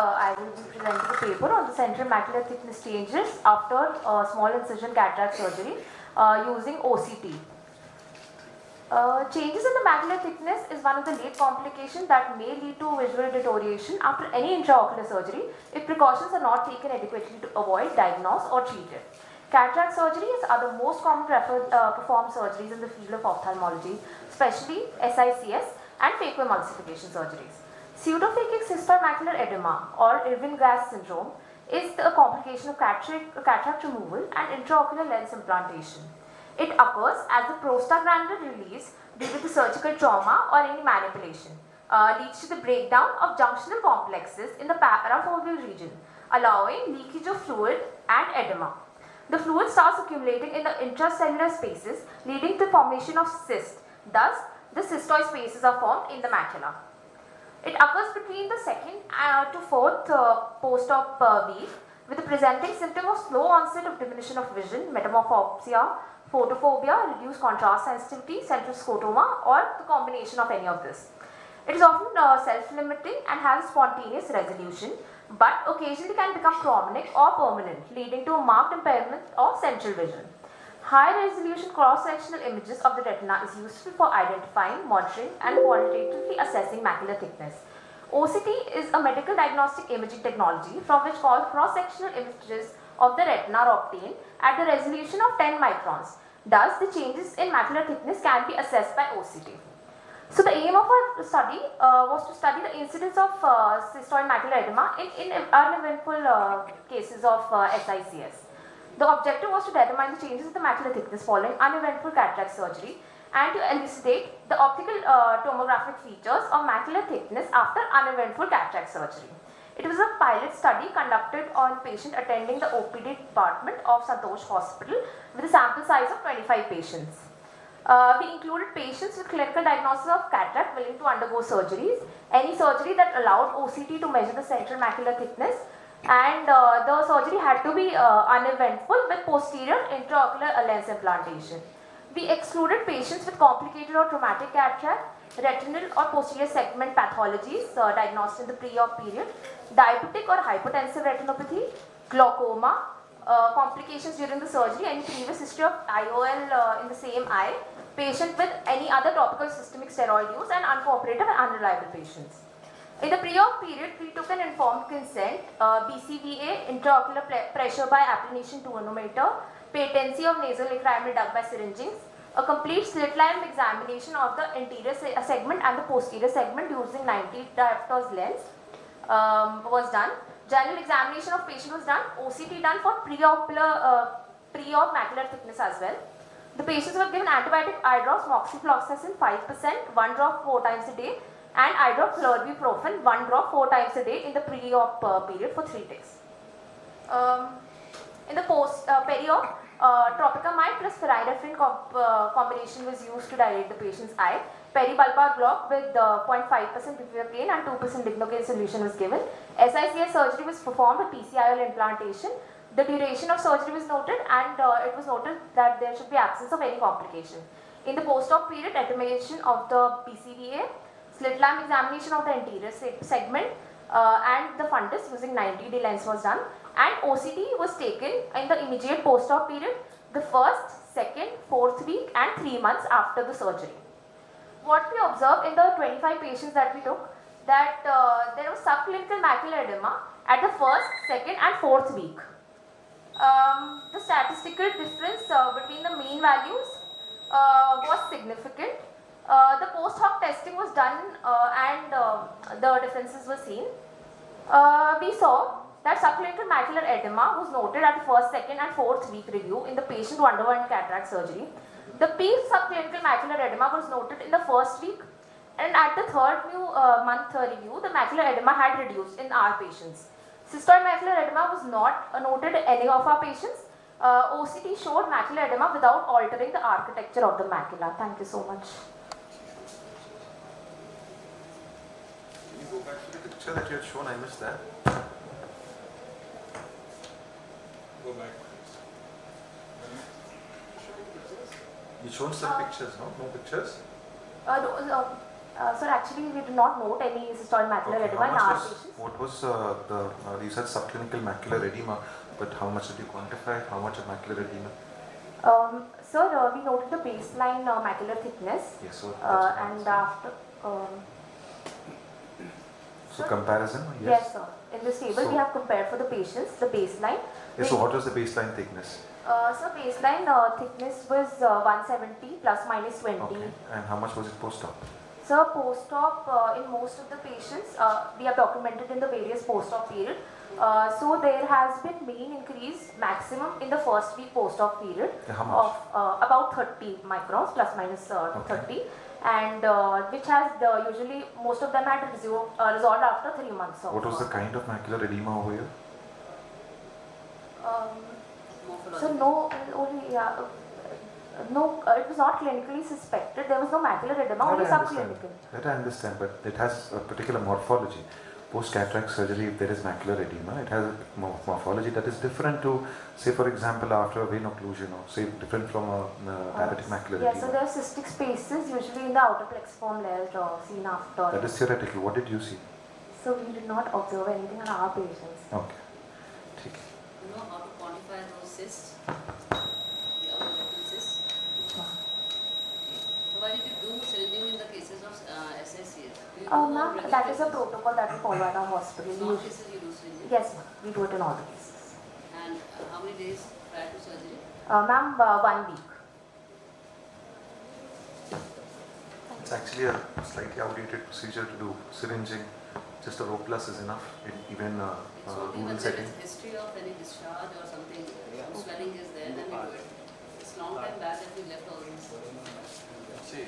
I will be presenting a paper on the central macular thickness changes after small incision cataract surgery using OCT. Changes in the macular thickness is one of the late complications that may lead to visual deterioration after any intraocular surgery if precautions are not taken adequately to avoid, diagnose or treat it. Cataract surgeries are the most common performed surgeries in the field of ophthalmology, especially SICS and phacoemulsification surgeries. Pseudophakic cystoid macular edema or Irvin-Grass syndrome is a complication of cataract removal and intraocular lens implantation. It occurs as the prostaglandin release due to the surgical trauma or any manipulation leads to the breakdown of junctional complexes in the parafoveal region, allowing leakage of fluid and edema. The fluid starts accumulating in the intracellular spaces, leading to formation of cysts. Thus, the cystoid spaces are formed in the macula. It occurs between the second to fourth post-op week with the presenting symptom of slow onset of diminution of vision, metamorphopsia, photophobia, reduced contrast sensitivity, central scotoma, or the combination of any of this. It is often self-limiting and has spontaneous resolution, but occasionally can become chronic or permanent, leading to a marked impairment of central vision. High-resolution cross-sectional images of the retina is useful for identifying, monitoring, and qualitatively assessing macular thickness. OCT is a medical diagnostic imaging technology from which cross-sectional images of the retina are obtained at the resolution of 10 microns. Thus, the changes in macular thickness can be assessed by OCT. So, the aim of our study was to study the incidence of cystoid macular edema in uneventful cases of SICS. The objective was to determine the changes in the macular thickness following uneventful cataract surgery and to elucidate the optical tomographic features of macular thickness after uneventful cataract surgery. It was a pilot study conducted on patient attending the OPD department of Santosh Hospital with a sample size of 25 patients. We included patients with clinical diagnosis of cataract willing to undergo surgeries, any surgery that allowed OCT to measure the central macular thickness, and the surgery had to be uneventful with posterior intraocular lens implantation. We excluded patients with complicated or traumatic cataract, retinal or posterior segment pathologies diagnosed in the pre-op period, diabetic or hypertensive retinopathy, glaucoma, complications during the surgery, any previous history of IOL in the same eye, patient with any other topical systemic steroid use, and uncooperative and unreliable patients. In the pre-op period, we took an informed consent, BCVA, intraocular pressure by application tonometer, patency of nasal lacrimal duct by syringings, a complete slit line examination of the anterior segment and the posterior segment using 90 diopters lens was done. General examination of patient was done, OCT done for pre-op macular thickness as well. The patients were given antibiotic eye drops, moxifloxacin 5%, 1 drop 4 times a day, and eye drop flurbiprofen 1 drop 4 times a day in the pre-op period for 3 days. In the peri-op, tropicamide plus phenylephrine combination was used to dilate the patient's eye. Peribulbar block with 0.5% bupivacaine and 2% lignocaine solution was given. SICS surgery was performed with PCIOL implantation. The duration of surgery was noted, and it was noted that there should be absence of any complication. In the post-op period, determination of the PCVA, slit lamp examination of the anterior segment and the fundus using 90D lens was done, and OCT was taken in the immediate post-op period, the first, second, fourth week and 3 months after the surgery. What we observed in the 25 patients that we took, that there was subclinical macular edema at the first, second and fourth week. The statistical difference between the mean values was significant. The post-hoc testing was done and the differences were seen. We saw that subclinical macular edema was noted at the first, second and fourth week review in the patient who underwent cataract surgery. The peak subclinical macular edema was noted in the first week, and at the third month review, the macular edema had reduced in our patients. Cystoid macular edema was not noted in any of our patients. OCT showed macular edema without altering the architecture of the macula. Thank you so much. Can you go back to the picture that you had shown? I missed that. Go back. You shown some pictures, no? No pictures? Sir, actually we do not note any cystoid macular edema in our patients. What was you said subclinical macular edema, but how much did you quantify? How much of macular edema? Sir, we noted the baseline macular thickness. Yes, so And after. So comparison? Yes, sir. In this table, So we have compared for the patients the baseline. Yes, so what was the baseline thickness? So baseline thickness was 170 plus minus 20. Okay. And how much was it post-op? So post-op in most of the patients, we have documented in the various post-op period. So there has been mean increase maximum in the first week post-op period How much? of about 30 microns plus minus 30, and which has usually most of them had resolved after 3 months. What was the kind of macular edema over here? So no, only no, it was not clinically suspected. There was no macular edema, only subclinical. That I understand, but it has a particular morphology. Post-cataract surgery, if there is macular edema, it has a morphology that is different to, say for example, after a vein occlusion, or say different from a diabetic macular edema. Yes, so there are cystic spaces usually in the outer plexiform layer seen after. That is theoretical. What did you see? So we did not observe anything on our patients. Okay. ठीक है. You know how to quantify those cysts? The outer cysts? Yeah. So why did you do syringing in the cases of SSCs? Ma'am, that is a protocol that we follow at our hospital. In all cases you do syringing? Yes, ma'am. We do it in all the cases. And how many days prior to surgery? Ma'am, 1 week. It's actually a slightly outdated procedure to do syringing. Just a Rho plus is enough in even It's only rural when there setting. is history of any discharge or something, swelling is there, then we do it. It's long time back that we left all this. See,